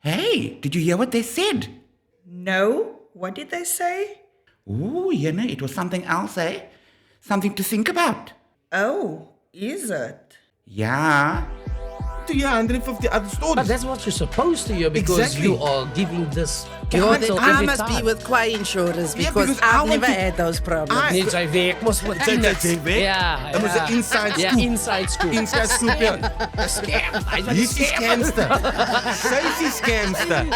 Hey, did you hear what they said? No? What did they say? Ooh, it was something else, eh? Something to think about. Oh, is it? Yeah. To your 150 other But stories. that's what you're supposed to hear because Exactly. you are giving this Yo, then cancel I every must time. be with Kwai Insurance Yeah, because because I I've want never to- had those problems. Nee, sy werk mos met tieners. Sy werk? Ja, Dat was ja. een inside Ja, scoop. inside scoop. Inside scoop, ja. Scam. Hy's wat Hier's die scam. scamster. Sy's die scamster.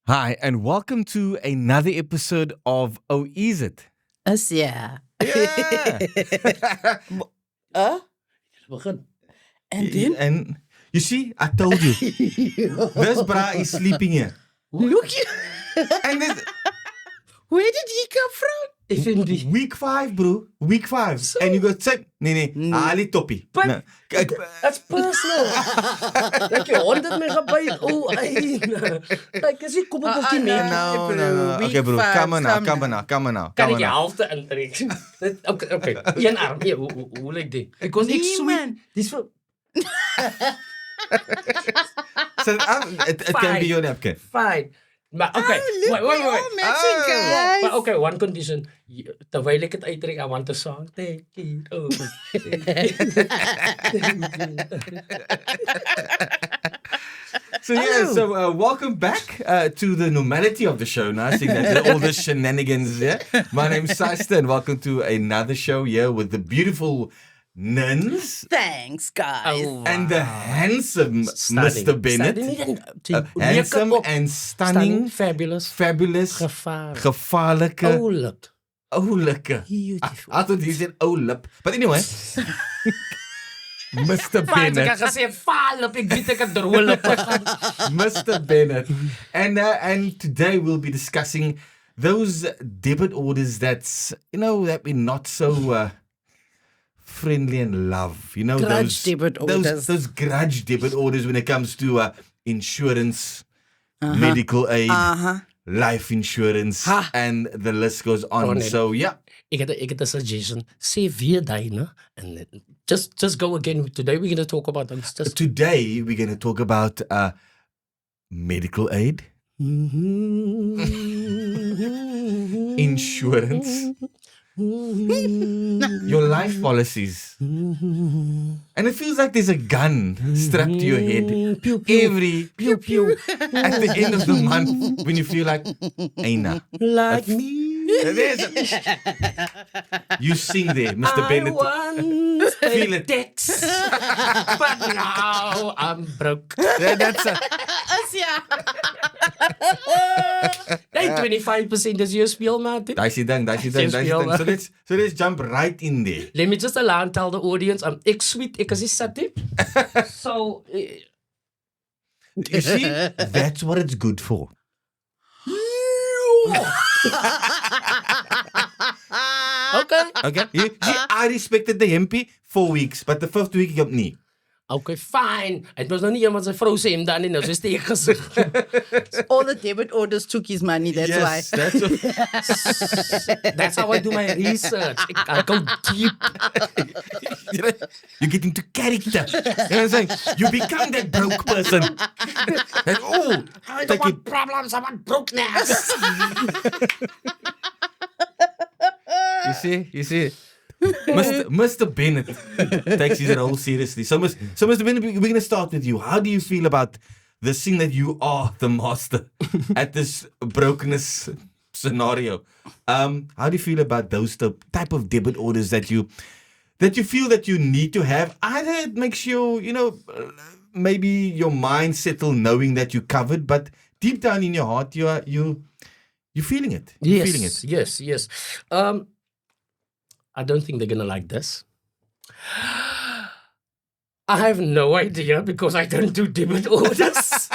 Hi, and welcome to another episode of Oh Is It? Yeah. Yeah. Begin. And then, And you see, I told you, this bra is sleeping here. look you. And this Where did he come from? FNB. week 5, bro. Week 5. And you go, say, nee, Ali toppie. But- No. Kijk, That's personal. Like jy hond het my gebyt. O, ai. Like as jy kom op 'n no. kieme. no. Week Okay, bro. 5, Come on now. come Come on now. Come on now. Kan Come ek on die now. helfte intrek? Okay. Een arm. Ja, hoe lyk dit? Ek was ek Nee, sweet. man. Dis vir So, it can be your napkin. fine. Maar okay. Look, we all matching, Oh. guys. Maar okay, one condition. Terwyl ek dit uittrek, I want a song. Thank you. Oh. So yeah, so welcome back to the normality of the show now. I think that all the shenanigans, yeah. My name's Saista and welcome to another show here with the beautiful nuns Thanks, guys. Oh, and the handsome Stunning. Mr. Bennett. Handsome and stunning, Fabulous. fabulous, gevaarlijke, Oulik. oulike. Beautiful. I thought he said lip. But anyway, Mr. Fine, ek Bennett. het gesê faalip, ek weet ek het drolip. Mr. Bennett. And today we'll be discussing those debit orders that we're not so friendly and love. You know, Grudge debit orders. Those grudge debit orders when it comes to insurance, medical aid, life insurance, Ha. and the list goes on. nee. So yeah. Ek het 'n suggestion. Sê weer daai, né? And just go again. Today we're going to talk about those. Just Today we're going to talk about medical aid, insurance, your life policies. And it feels like there's a gun strapped to your head Pew, pew. every Pew pew. at the end of the month when you feel like, Aina. Like me. You sing there, Mr. I Bennett. once Feel paid it. tax, but now I'm broke. Yeah, that's a, Yeah. Hey, 25% is your speelmaat. Daai ding. So let's jump right in there. Let me just allow and tell the audience, ek sweet, ek is nie sat nie. So, You see, that's what it's good for. okay. Okay? You see, I respected the hempie 4 weeks, but the 5th week ek nie. Okay, fine. Het was nog nie iemand sy vrou sê hem dan nie, nou so steek gesig. All the debit orders took his money, that's why. That's what, That's how I do my research. I go deep. you get into character. You know what I'm saying? You become that broke person. That, I don't want problems, I want brokenness. you see. Mr. Bennett takes his role seriously. So Mr. Bennett, we're going to start with you. How do you feel about this thing that you are the master at this brokenness scenario? How do you feel about those type of debit orders that you feel that you need to have? Either it makes you, maybe your mind settle knowing that you're covered, but deep down in your heart, you're feeling it. You're feeling it. Yes. I don't think they're gonna like this. I have no idea because I don't do debit orders.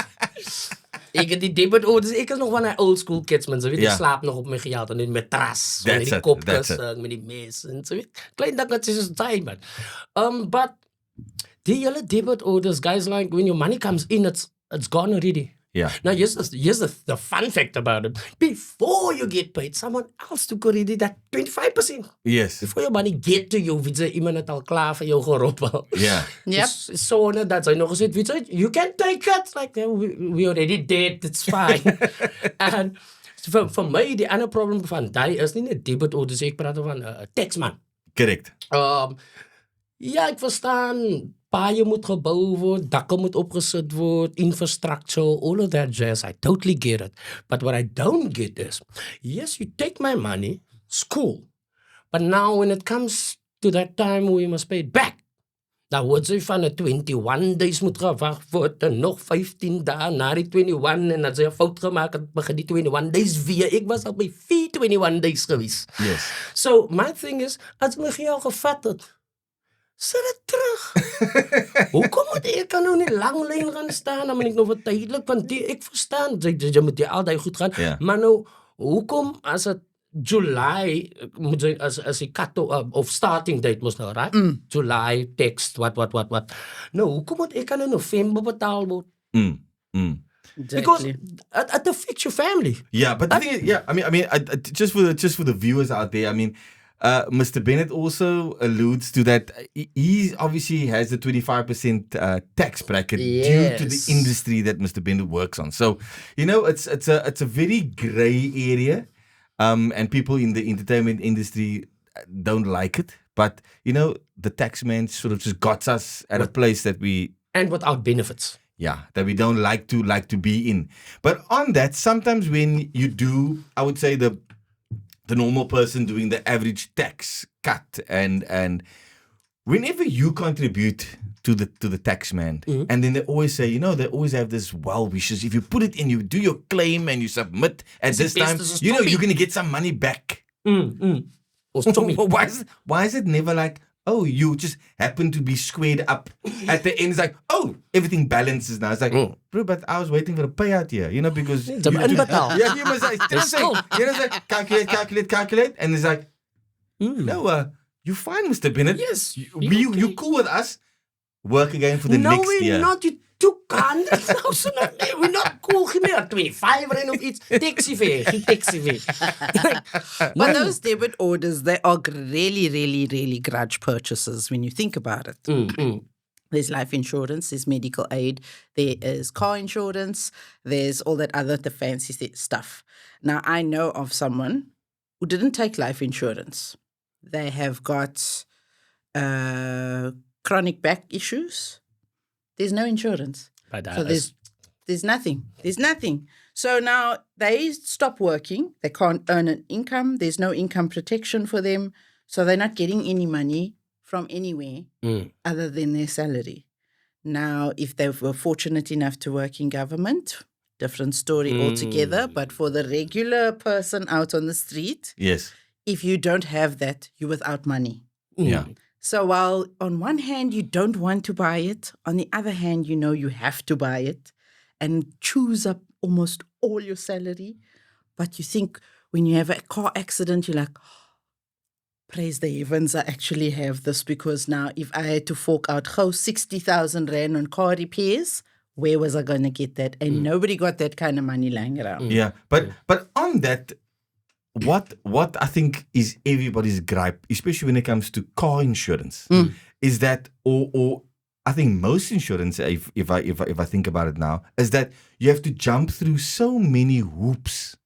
Ek het die debit orders, ek is nog van die old school kids, man. So weet, Ja. ek slaap nog op my geld en in my matras, That's met die it, kopkussing, met die mes en so weet. Klein dingetjies is tyd, man. But die hele debit orders, guys, like when your money comes in, it's gone already. Yeah. Now, here's the fun fact about it. Before you get paid, someone else took already that 25%. Yes. Before your money get to you, weet jy, iemand het al klaar vir jou geroep. Yeah. Yep. So dat sy nog gesê, weet jy, you can take it. Like, we already did, it's fine. En vir my, die ander problem van die is nie net debit orders, ek praat van taxman. Correct. Ja, ek verstaan, paaie moet gebou word, dakke moet opgesit word, infrastructure, all of that jazz. I totally get it. But what I don't get is, yes, you take my money, it's cool. But now when it comes to that time where you must pay it back, dan word sy van 'n 21 days moet gewag word en nog 15 dae na die 21 en as jy 'n fout gemaak het, begin die 21 days weer. Ek was al by 21 days gewees. Yes. So my thing is, as my geld gevat het, sit dit terug. Hoekom moet ek nou nie lang lyn gaan staan, dan moet ek nog wat tydelik, want ek verstaan, jy moet jy al die goed gaan, Ja. maar nou, hoekom as het July, moet jy, as die of starting date moes nou, right? July, text, wat. Nou, hoekom moet ek aan in November betaal word? Because it affects your family. Yeah, but the thing is, yeah, I mean, just for the viewers out there, I mean, Mr. Bennett also alludes to that he obviously has the 25% tax bracket due to the industry that Mr. Bennett works on. So, you know, it's a very grey area, and people in the entertainment industry don't like it. But you know, the tax man sort of just got us at a place that we without benefits. Yeah, that we don't like to be in. But on that, sometimes when you do, I would say the normal person doing the average tax cut, and whenever you contribute to the tax man, and then they always say, you know, they always have this well wishes. If you put it in, you do your claim and you submit at this time, you know, you're gonna get some money back. Why is it never like, oh, you just happen to be squared up at the end? It's like, oh, everything balances now. It's like, bro, but I was waiting for a payout here, you know, because you must say, calculate, and it's like, no, you fine, Mr. Bennett. Yes, you cool with us. Work again for the next year. No, we're not. You took 100,000 of me. We're not cool. Give me a 25 rand of each. Taxi fare. But those debit orders, they are really, really, really grudge purchases when you think about it. There's life insurance, there's medical aid, there is car insurance, there's all that other, the fancy stuff. Now, I know of someone who didn't take life insurance. They have got chronic back issues. There's no insurance. So there's nothing. There's nothing. So now they stop working. They can't earn an income. There's no income protection for them. So they're not getting any money from anywhere other than their salary. Now, if they were fortunate enough to work in government, different story altogether. But for the regular person out on the street, Yes. if you don't have that, you're without money. Yeah. So while on one hand you don't want to buy it, on the other hand you know you have to buy it and choose up almost all your salary. But you think when you have a car accident, you're like, praise the heavens, I actually have this, because now if I had to fork out 60,000 rand on car repairs, where was I going to get that? And nobody got that kind of money lying around. Yeah. But on that, what I think is everybody's gripe, especially when it comes to car insurance, is that, or I think most insurance, if I think about it now, is that you have to jump through so many hoops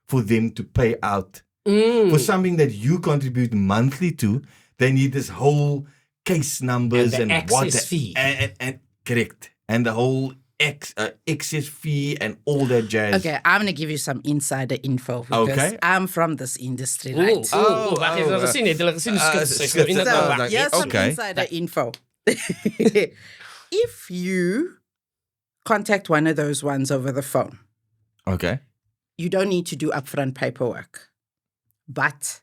for them to pay out for something that you contribute monthly to. They need this whole case numbers And the excess fee. and correct, and the whole excess fee and all that jazz. Okay, I'm going to give you some insider info because Okay. I'm from this industry, right? Wacht even, hulle gesien het, hulle gesien die skits. skits. So, here's some Okay. insider info. If you contact one of those ones over the phone, Okay. you don't need to do upfront paperwork. But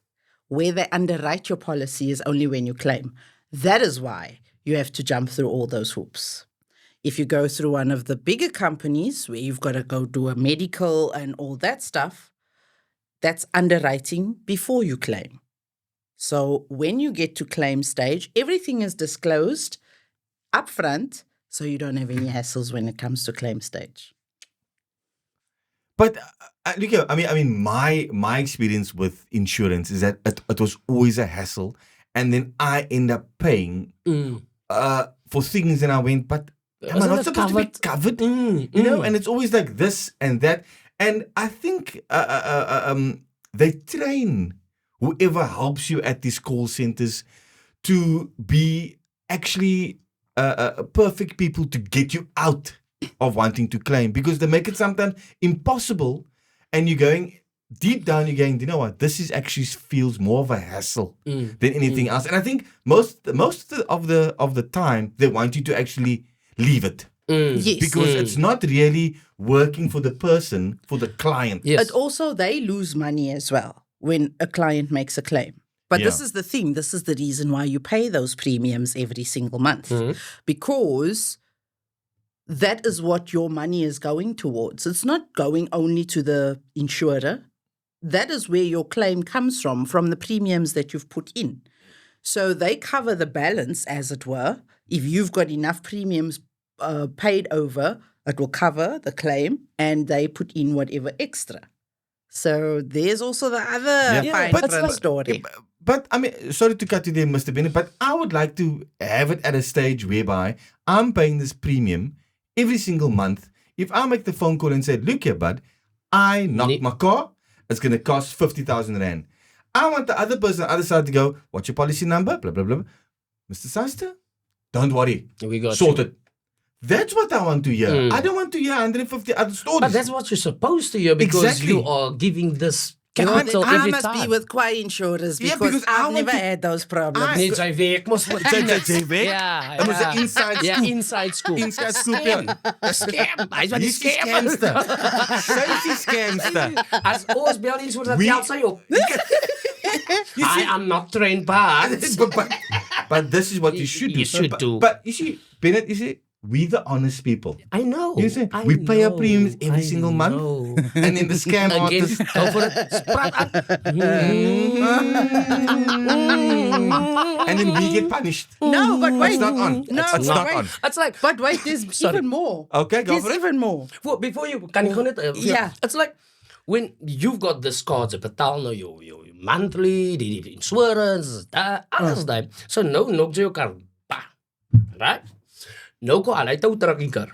where they underwrite your policy is only when you claim. That is why you have to jump through all those hoops. If you go through one of the bigger companies where you've got to go do a medical and all that stuff, that's underwriting before you claim. So when you get to claim stage, everything is disclosed upfront, so you don't have any hassles when it comes to claim stage. But look here, I mean, my experience with insurance is that it was always a hassle, and then I end up paying for things, and I went, but am I Isn't not it supposed to be covered? You know, and it's always like this and that, and I think they train whoever helps you at these call centers to be actually perfect people to get you out of wanting to claim, because they make it sometimes impossible, and you're going deep down, you're going, you know what, this is actually feels more of a hassle than anything else. And I think most of the time they want you to actually leave it, Yes. because it's not really working for the person, for the client. Yes. But also they lose money as well when a client makes a claim. But this Yeah. is the thing. This is the reason why you pay those premiums every single month. Because that is what your money is going towards. It's not going only to the insurer. That is where your claim comes from the premiums that you've put in. So they cover the balance, as it were. If you've got enough premiums paid over, it will cover the claim, and they put in whatever extra. So there's also the other fine but- print story. But I mean, sorry to cut you there, Mr. Bennett, but I would like to have it at a stage whereby I'm paying this premium every single month. If I make the phone call and say, look here, bud, I knocked my car, it's going to cost 50,000 Rand. I want the other person on the other side to go, what's your policy number? Blah, blah, blah. Mr. Seister, don't worry. We got Sort you. it. That's what I want to hear. I don't want to hear 150 other stories. But that's what you're supposed to hear, because Exactly. you are giving this I capital every must time. be with Kwai Insurers Yeah, because, because I I've want never to- had those problems. Nee, sy werk mos met tieners. Sy werk? Ja. Dit was 'n inside Ja, scoop. inside scoop. Inside scoop, ja. Scam. Hy's wat die He's the scam. scamster. Sy's die scamster. As ons bel iets voor dat We- geld sy op. I am not trained, but but this is what you should do. You should do. But you see, Bennett, you see, we the honest people. I know. You see, I we pay our know, premiums every I single month. know. And then the scam Again, artists. go for it. Spraak aan. And then we get punished. No, but wait. It's not on. No, It's but not wait. on. It's like, But wait, there's even more. Okay, go There's for it. even more. before you, kan ek gou net, Yeah. It's like, when you've got this cards, jy betaal nou jou monthly, die insurance, alles daai. So nou nog jy jou kar. Pa. Right? Nou ko alai tou trek die kar.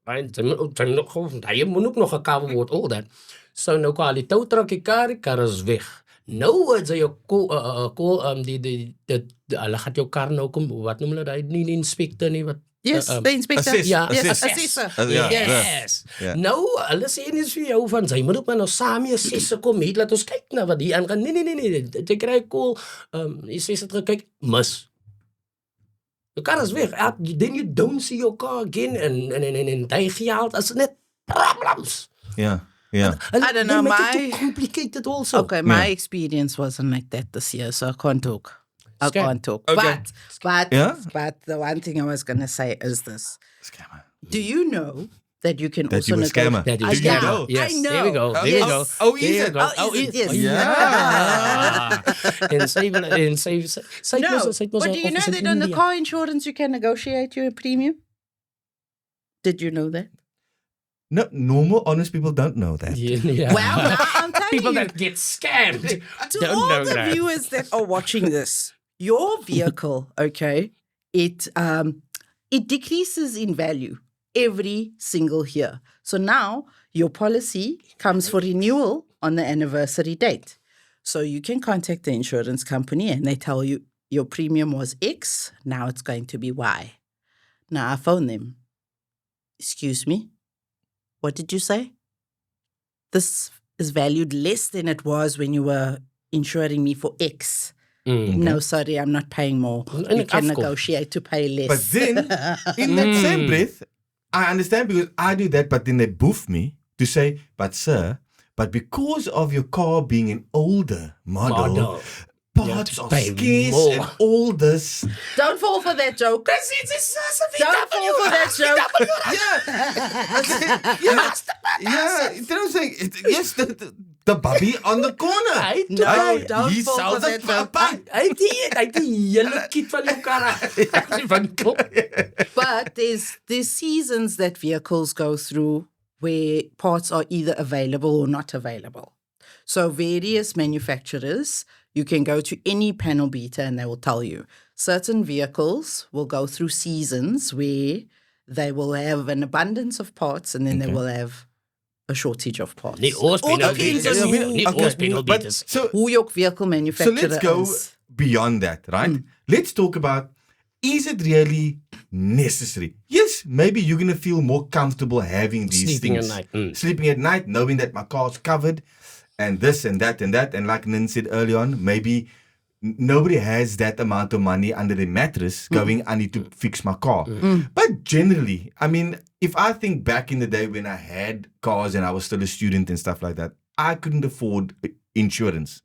Right? Jy moet nog gewoon, hy moet ook nog gekavel word, all that. So nou ko alai tou trek die kar is weg. Nou is jy hulle gaat jou kar nou kom, wat noem hulle daai, nie die inspector nie, wat Yes, the inspector. assess, Ja, assess. Assessor. Ja, Yes. ja. Nou, hulle sê nie vir jou van, sy moet ook maar nou saam mee assesse kom hier, laat ons kyk na wat hier aangaan. Nee, jy kry call, jy sê het gekyk, mis. Your car is weg. Then you don't see your car again, en die geld, as net problems. Yeah, yeah. I don't know, They make my- it too complicated also. Okay, my experience wasn't like that this year, so I can't talk. I Scam. can't talk. Okay. But Yeah? the one thing I was going to say is this. Scammer. Do you know that you can That also you a scammer. That I is know. know. Yes, I know. there we go. Oh, There we yes. go. Oh, is There it? we go. Oh, is it? Yes. Yeah. En save No, but do you know that on the car insurance you can negotiate your premium? Did you know that? No, normal, honest people don't know that. Yeah. Well, I'm telling People you. that get scammed To don't all know the that. viewers that are watching this, your vehicle, okay, it decreases in value every single year. So now your policy comes for renewal on the anniversary date. So you can contact the insurance company and they tell you your premium was X, now it's going to be Y. Now I phone them. Excuse me, what did you say? This is valued less than it was when you were insuring me for X. No, sorry, I'm not paying more. You can afkom. negotiate to pay less. But then, in that same breath, I understand because I do that, but then they boof me to say, but sir, but because of your car being an older model, parts to are pay scarce more. and all this. Don't fall for that joke. Don't fall for that joke. Yeah, you know what I'm saying? Yes, the bubby on the corner. Hy No, Hey, don't he fall for sounds that like joke. papa. Hy het die hele kit van jou kar uit die winkel. But there's seasons that vehicles go through where parts are either available or not available. So various manufacturers, you can go to any panel beater and they will tell you. Certain vehicles will go through seasons where they will have an abundance of parts and then they will have a shortage of parts. Nie ons All panel depends beaters. on Nie ons panel But beaters. who your vehicle So manufacturer let's go is. beyond that, right? Let's talk about, is it really necessary? Yes, maybe you're going to feel more comfortable having these Sleeping things. at night. Sleeping at night, knowing that my car's covered and this and that and that. And like Nin said early on, maybe nobody has that amount of money under the mattress going, I need to fix my car. But generally, I mean, if I think back in the day when I had cars and I was still a student and stuff like that, I couldn't afford insurance.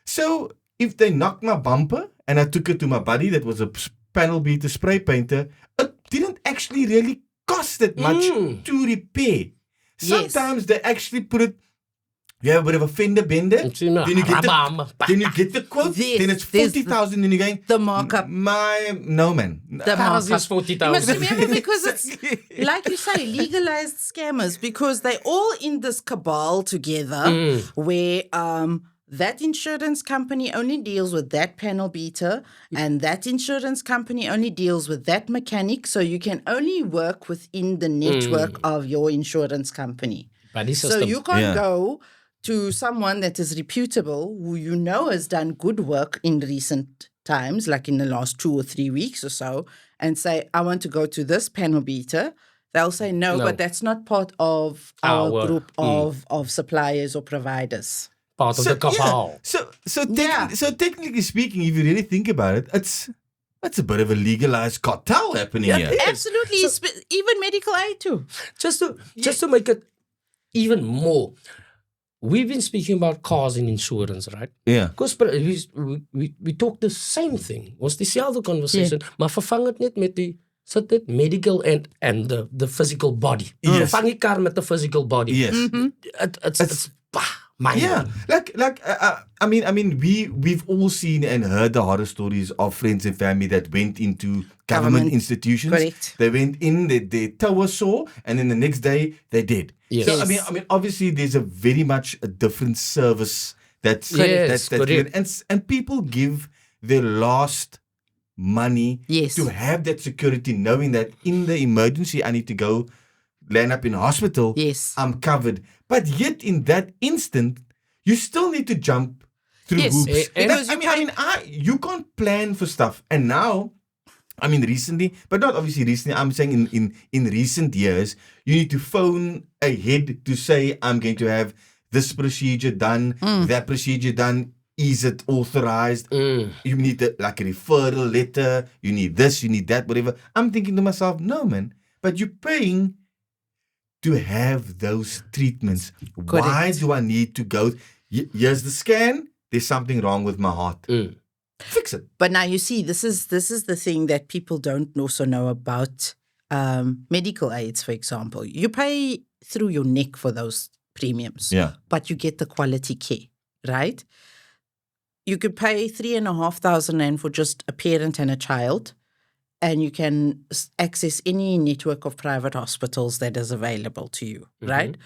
So if they knocked my bumper and I took it to my buddy that was a panel beater spray painter, it didn't actually really cost that much to repair. Yes. Sometimes they actually put it, you have a bit of a fender bender, then you get the quote, Yes, then it's there's 40,000 and you're going, The markup. no man. The Cars markup. is You must 40,000. remember because it's, like you say, legalized scammers because they're all in this cabal together where that insurance company only deals with that panel beater and that insurance company only deals with that mechanic. So you can only work within the network of your insurance company. Buddy So system. you can't Yeah. go to someone that is reputable, who you know has done good work in recent times, like in the last 2 or 3 weeks or so, and say, I want to go to this panel beater. They'll say, no, No. but that's not part of our Our, group of suppliers or providers. Part of the cabal. Yeah. So technically speaking, if you really think about it, it's a bit of a legalized cartel happening here. Absolutely. Even medical aid too. Just to make it even more, we've been speaking about cars and insurance, right? Yeah. Because we talk the same thing. Was dieselfde conversation, maar vervang het net met die sit dit medical and the physical body. Yes. Vervang die kar met the physical body. Yes. It's mind. Yeah, I mean, we've all seen and heard the horror stories of friends and family that went into government institutions. Correct. They went in, they tower saw, and then the next day they did. Yes. So I mean, obviously there's a very much a different service that's Yes, that's given, correct. and people give their last money Yes. to have that security, knowing that in the emergency I need to go land up in hospital. Yes. I'm covered. But yet in that instant, you still need to jump through Yes, hoops. because You can't plan for stuff. And now, I mean, recently, but not obviously recently, I'm saying in recent years, you need to phone ahead to say, I'm going to have this procedure done, that procedure done. Is it authorized? You need like a referral letter. You need this, you need that, whatever. I'm thinking to myself, no, man, but you're paying to have those treatments. Why Correct. do I need to go? Here's the scan. There's something wrong with my heart. Fix it. But now you see, this is the thing that people don't also know about medical aids, for example. You pay through your neck for those premiums, but you get the quality care, right? You could pay 3,500 Rand for just a parent and a child, and you can access any network of private hospitals that is available to you, right?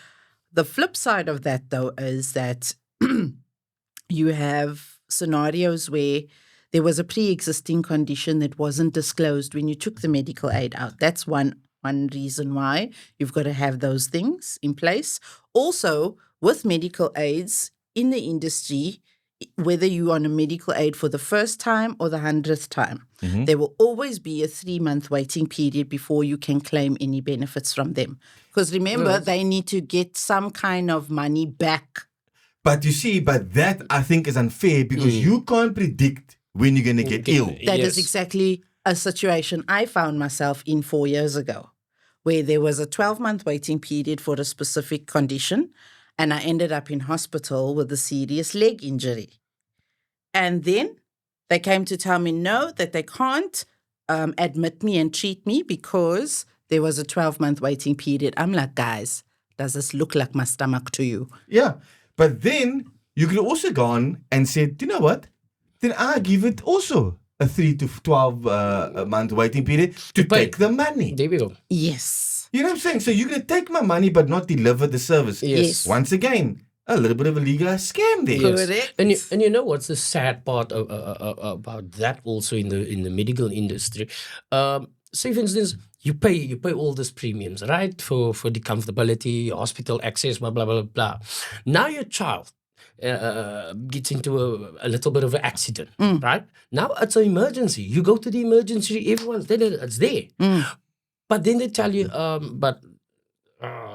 The flip side of that, though, is that you have scenarios where there was a pre-existing condition that wasn't disclosed when you took the medical aid out. That's one reason why you've got to have those things in place. Also, with medical aids in the industry, whether you're on a medical aid for the first time or the 100th time, there will always be a 3-month waiting period before you can claim any benefits from them. Because remember, they need to get some kind of money back. But you see, that I think is unfair because you can't predict when you're going to get ill. That is exactly a situation I found myself in 4 years ago, where there was a 12-month waiting period for a specific condition, and I ended up in hospital with a serious leg injury. And then they came to tell me, no, that they can't admit me and treat me because there was a 12-month waiting period. I'm like, guys, does this look like my stomach to you? Yeah. But then you could also go on and say, do you know what? Then I give it also a 3 to 12 month waiting period to take the money. There we go. Yes. You know what I'm saying? So you're going to take my money but not deliver the service. Yes. Once again, a little bit of a legal scam there. Yes. Correct. And you know what's the sad part about that also in the medical industry? Say for instance, you pay all these premiums, right? For the comfortability, hospital access, blah blah blah blah. Now your child gets into a little bit of an accident, right? Now it's an emergency. You go to the emergency, everyone's there, it's there. But then they tell you, but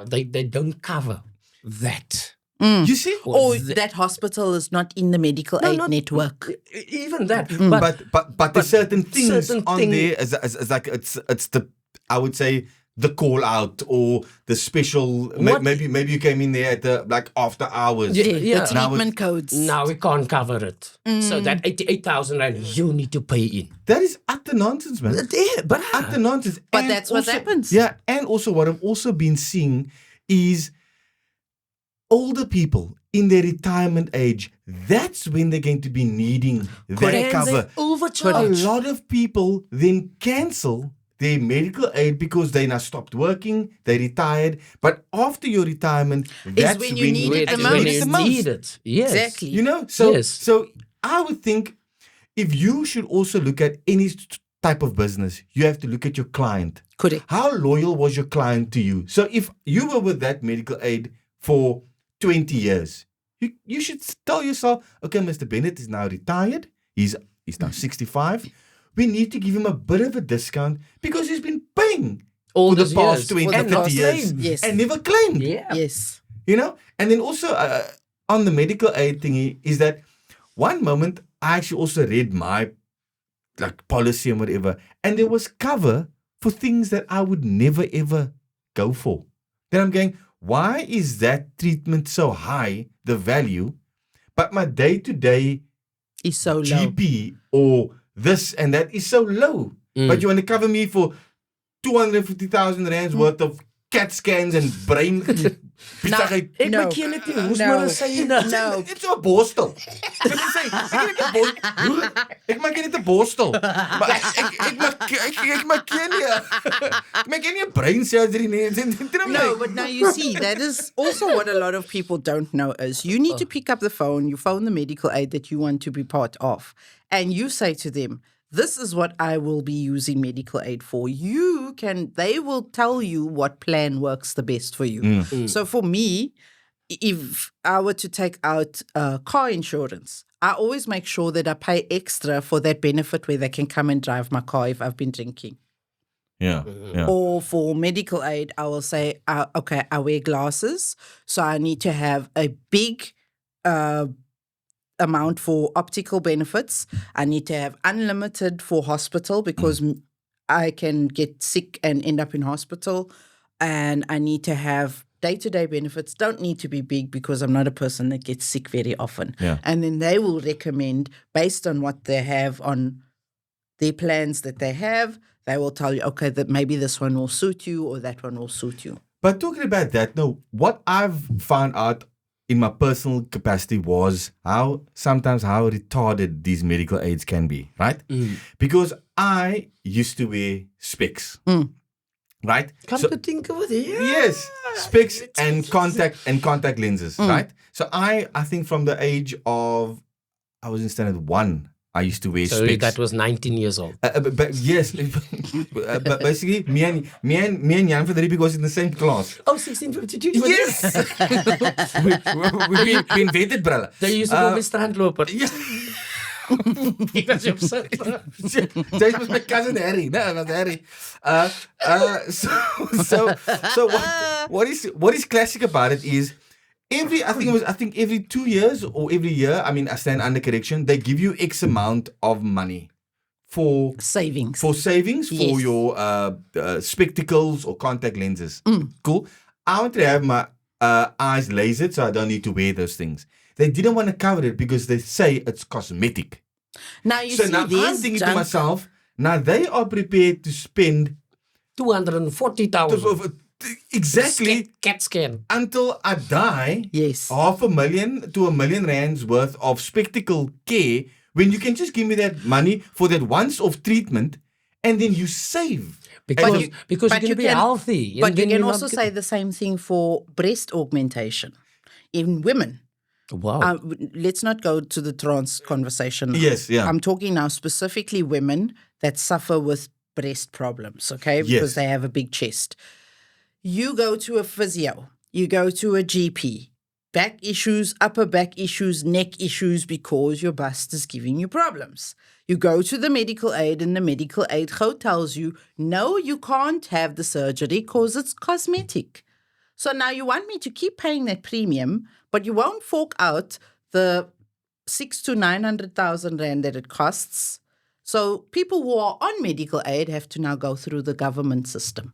they don't cover that. You see? Or that hospital is not in the medical aid network. Even that. But there's certain things certain on thing- there as like it's the, I would say, the call out or the special. Maybe you came in there at the like after hours. Yeah. The Now treatment codes. Now we can't cover it. So that 88,000 rand you need to pay in. That is utter nonsense, man. Yeah, but Utter nonsense. But And that's what happens. Yeah, and also what I've also been seeing is older people in their retirement age. That's when they're going to be needing that and cover. they overcharge. A lot of people then cancel their medical aid because they now stopped working, they retired. But after your retirement, that's when you need it the When most. you The most. need it. Yes. Exactly. You know, so Yes. so I would think if you should also look at any type of business, you have to look at your client. Correct. How loyal was your client to you? So if you were with that medical aid for 20 years, you should tell yourself, okay, Mr. Bennett is now retired. He's now 65. We need to give him a bit of a discount because he's been paying All for the these past years. 20, For the 30 past years claim. Yes. and never claimed. Yeah. Yes. You know? And then also on the medical aid thingy is that one moment I actually also read my like policy and whatever, and there was cover for things that I would never ever go for. Then I'm going, why is that treatment so high, the value, but my day-to-day It's so low. GP or this and that is so low? But you want to cover me for 250,000 rands worth of CAT scans and brain besigheid. Ek No. maak net nie hoes No. maar sê No. Dit is 'n borstel. Ek wil sê, ek maak net 'n borstel. Maar ek maak nie 'n brain surgery nie. No, but now you see, that is also what a lot of people don't know is you need to pick up the phone, you phone the medical aid that you want to be part of, and you say to them, this is what I will be using medical aid for. They will tell you what plan works the best for you. So for me, if I were to take out car insurance, I always make sure that I pay extra for that benefit where they can come and drive my car if I've been drinking. Yeah. Or for medical aid, I will say, okay, I wear glasses, so I need to have a big amount for optical benefits. I need to have unlimited for hospital because I can get sick and end up in hospital. And I need to have day-to-day benefits. Don't need to be big because I'm not a person that gets sick very often. Yeah. And then they will recommend, based on what they have on their plans that they have, they will tell you, okay, that maybe this one will suit you or that one will suit you. But talking about that, no, what I've found out in my personal capacity was how retarded these medical aids can be, right? Because I used to wear specs, right? Come to think of it, Yes, specs and contact lenses, right? So I think from the age of, I was in standard 1, I used to wear So specs. that was 19 years old. But yes, but basically, me and Jan Frederick was in the same class. Oh, 1652. Yes, we've been vetted, brother. They used to call me strandloper. Yeah. Because you're so... This was my cousin Harry. No, it was Harry. So what is classic about it is I think every 2 years or every year, I mean, I stand under correction, they give you X amount of money for Savings. for savings for Yes. your spectacles or contact lenses. Cool. I want to have my eyes lasered, so I don't need to wear those things. They didn't want to cover it because they say it's cosmetic. Now you So see, now I'm there's thinking to junk. myself, now they are prepared to spend 240,000. exactly CAT scan. until I die. Yes. $500,000 to $1 million rands worth of spectacle care when you can just give me that money for that once-off treatment and then you save. because you you're going to be can- healthy. But and you then can you're also not say the same thing for breast augmentation in women. wow. Let's not go to the trans conversation now. Yes, yeah. I'm talking now specifically women that suffer with breast problems, okay? Because Yes. they have a big chest. You go to a physio, you go to a GP, back issues, upper back issues, neck issues because your bust is giving you problems. You go to the medical aid and the medical aid tells you, no, you can't have the surgery because it's cosmetic. So now you want me to keep paying that premium, but you won't fork out the 600,000 to 900,000 rand that it costs. So people who are on medical aid have to now go through the government system.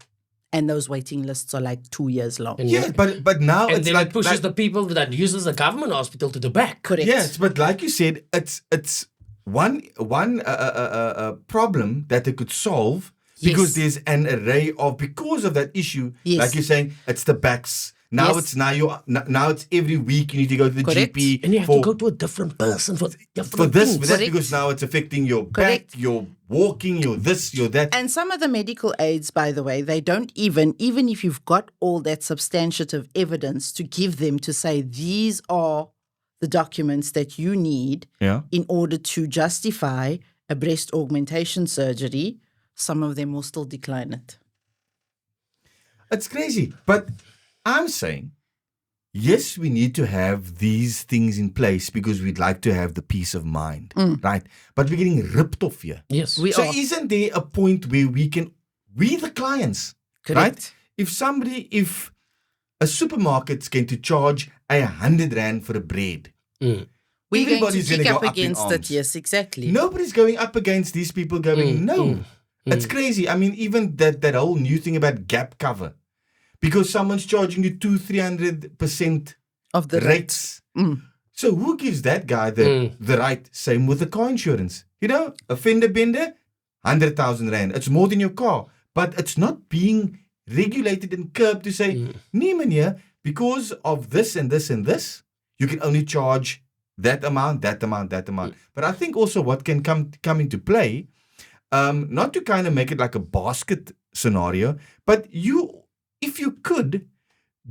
And those waiting lists are like 2 years long. And Yeah, but now and it's then like it pushes the people that uses the government hospital to the back. Correct. yes, but like you said, it's one problem that they could solve because Yes. there's an array of because of that issue. Yes. Like you're saying, it's the backs. Now Yes. it's now it's every week you need to go to the Correct. GP And you have for, to go to a different person for different for this, things. for that, Correct. because now it's affecting your Correct. back, your walking, your this, your that. And some of the medical aids, by the way, they don't even if you've got all that substantive evidence to give them to say these are the documents that you need Yeah. in order to justify a breast augmentation surgery, some of them will still decline it. It's crazy. But I'm saying, yes, we need to have these things in place because we'd like to have the peace of mind, right? But we're getting ripped off here. Yes. We So are. isn't there a point where we the clients, right? Correct. If a supermarket's going to charge 100 rand for a bread, We're going to everybody's kick gonna up go up in against it. arms. Yes, exactly. Nobody's going up against these people going, no. It's crazy. I mean, even that whole new thing about gap cover, because someone's charging you 200-300% Of the rates. So who gives that guy the right? Same with the car insurance. You know, a fender bender, 100,000 rand. It's more than your car. But it's not being regulated and curbed to say, nee meneer, because of this and this and this, you can only charge that amount, that amount, that amount. But I think also what can come into play, not to kind of make it like a basket scenario, but if you could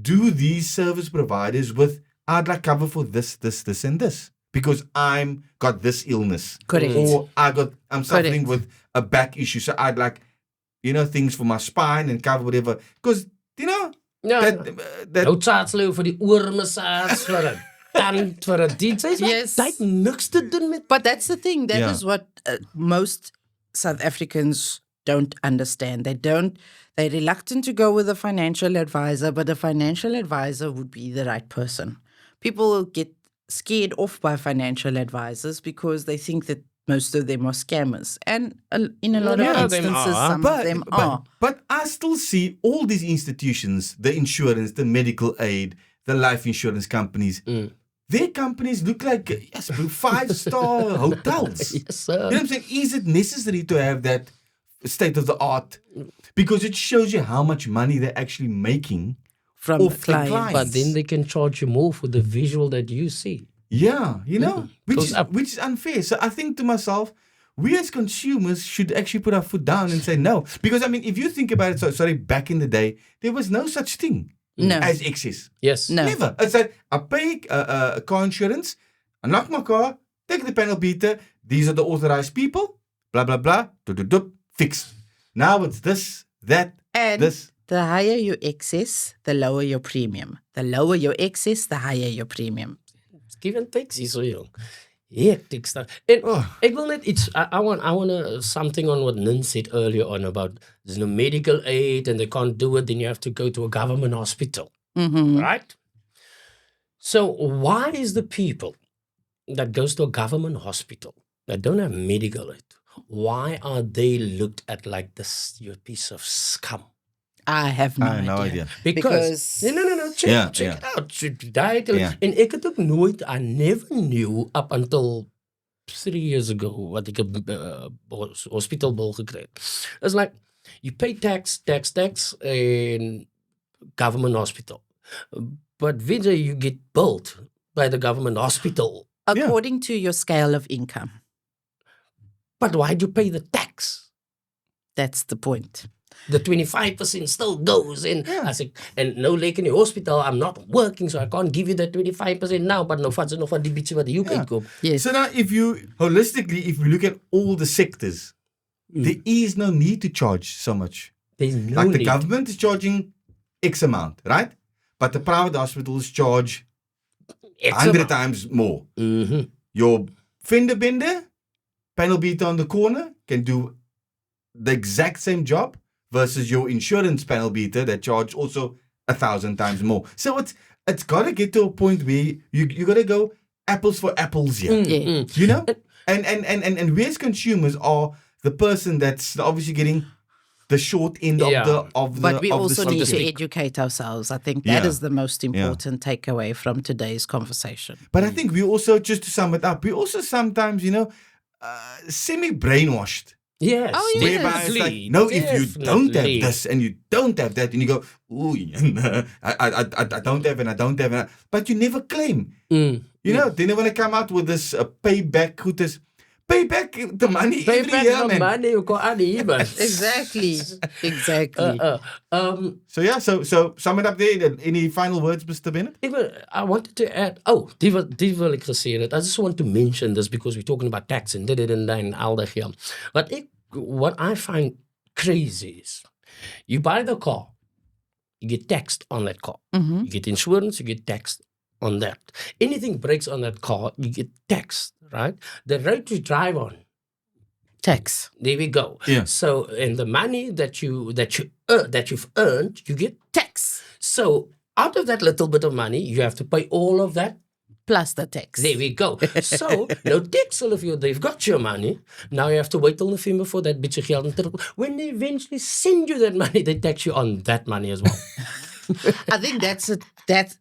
do these service providers with, I'd like cover for this, this, and this, because I'm got this illness. Correct. Or I'm suffering Correct. with a back issue. So I'd like, things for my spine and cover whatever. Because, Ja, that nou tsaatsleu vir die oormassage, vir 'n tand, vir 'n dit. Yes. Dit het niks te doen met But that's the thing. That is Yeah. what most South Africans don't understand. They're reluctant to go with a financial advisor, but a financial advisor would be the right person. People get scared off by financial advisors because they think that most of them are scammers. And in a lot Yeah, of them instances, are. some of them are. But I still see all these institutions, the insurance, the medical aid, the life insurance companies, their companies look like 5-star hotels. Yes, sir. You know what I'm saying? Is it necessary to have that state of the art? Because it shows you how much money they're actually making From off the the client. client. But then they can charge you more for the visual that you see. Yeah, which Goes up. is unfair. So I think to myself, we as consumers should actually put our foot down and say no. Because I mean, if you think about it, back in the day, there was no such thing No. as excess. Yes. No. Never. It's like I pay car insurance, I knock my car, take the panel beater. These are the authorized people. Blah blah blah. Fixed. Now it's this, that, And this. the higher your excess, the lower your premium. The lower your excess, the higher your premium. Give and takes hierso jong. Hectic stuff. En ek wil net iets I want something on what Nin said earlier on about there's no medical aid and they can't do it, then you have to go to a government hospital. Right? So why is the people that goes to a government hospital that don't have medical aid, why are they looked at like this, you're a piece of scum? I have no I have no idea. idea. Because- no, check it out. Yeah. En ek het ook nooit, I never knew up until 3 years ago wat ek 'n hospitaalbil gekry het. It's like you pay tax in government hospital. But Vijay, you get billed by the government hospital. According to your scale of income. But why do you pay the tax? That's the point. The 25% still goes in. I said, and no like in the hospital, I'm not working, so I can't give you that 25% now, but no funds, no fund, die bietjie wat you can go. Yes. So now, if you holistically, if we look at all the sectors, there is no need to charge so much. There's no Like the need. government is charging X amount, right? But the private hospitals charge X 100 amount. times more. Mm-hmm. Your fender bender, panel beater on the corner can do the exact same job versus your insurance panel beater that charge also 1,000 times more. So it's got to get to a point where you got to go apples for apples here. Yeah. You know? And we as consumers are the person that's obviously getting the short end of the But we of also the need to stick. educate ourselves. I think that is Yeah. the most important takeaway from today's conversation. But I think we also, just to sum it up, we also sometimes, semi-brainwashed. Yes. Oh, yes. Whereby it's like, definitely, no, if you don't have definitely. this and you don't have that, and you go, ooh, I don't have and I don't have, but you never claim. Mm. You know, they never want to come out with this payback, pay back the money Pay every back year, the man. money you got out of here, man. Exactly. Exactly. So yeah, so sum it up there. Any final words, Mr. Bennett? I wanted to add, die wil ek gesê het. I just want to mention this because we're talking about tax and dit en al dat hier. What I find crazy is, you buy the car, you get taxed on that car. Mm-hmm. You get insurance, you get taxed on that. Anything breaks on that car, you get taxed, right? The road you drive on, Tax. there we go. Yeah. So, and the money that you've earned, you get Tax. so out of that little bit of money, you have to pay all of that. Plus the tax. There we go. So, nou tax hulle vir jou, they've got your money. Now you have to wait till November for that bietjie geld om terug. When they eventually send you that money, they tax you on that money as well. I think that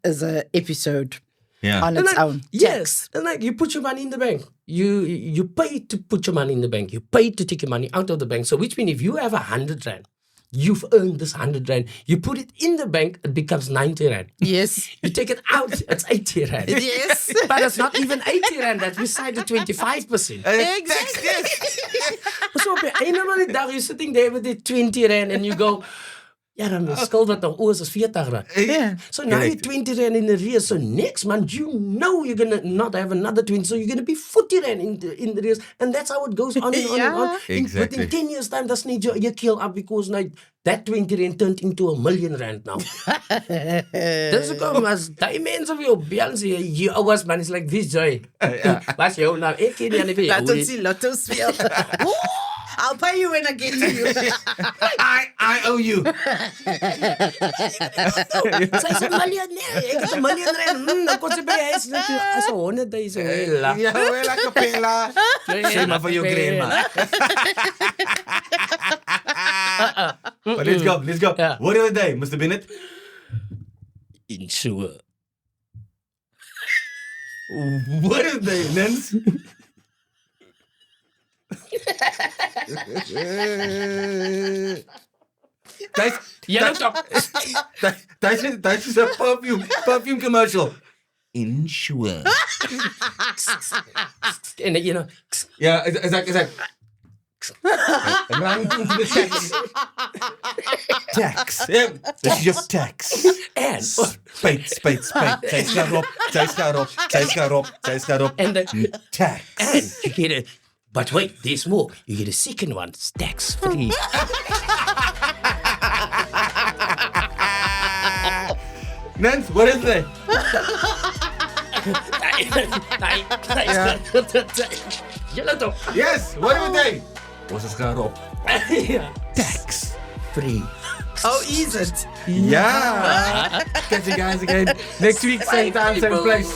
is a episode Yeah. on its own. Yes. And like you put your money in the bank. You pay to put your money in the bank. You pay to take your money out of the bank. So which means if you have 100 rand, you've earned this 100 rand. You put it in the bank, it becomes 90 rand. Yes. You take it out, it's 80 rand. Yes. But it's not even 80 rand. That's beside the 25%. Exactly. So op die einde van die dag, you're sitting there with the 20 rand and you go, ja, dan mijn skuld wat nog oors is 40 rand. Yeah. So now you're 20 rand in arrears. So next month, you know you're going to not have another 20. So you're going to be 40 rand in the arrears. And that's how it goes on and on and on. Exactly. Within 10 years' time, that's not your kill up because now that 20 rand turned into R1 million now. Dis hoekom as die mense vir jou bel sê jy ouers man is like this joy. Wat jy nou ek ken nie aan die Laat ons die lotto speel. I'll pay you when I get to you. I owe you. Sy sê miljonair, ek het 'n miljoen rand. Nou kon sy by die huis net as 100 000 Ja, wel a cappella. Sê maar vir jou grandma. But let's go. Yeah. Word of the day, Mr. Bennett. Insure. Word of the day, Nens. Yellow top. That is a perfume commercial. Insure. En you know, Yeah, it's like run into the tax. Tax. Yeah, this is your tax. and Spijt. Zij gaat op. and the, Tax. and you get it. But wait, there's more. You get a second one. It's tax free. Nens, what is it? Yellow top. Yes, what of the day? Was het gaan op? Yeah. Tax. Free. Oh, is it? Yeah. Catch you guys again next week, same time, same place.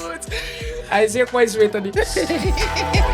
Hij is heel kwijt, weet je niet.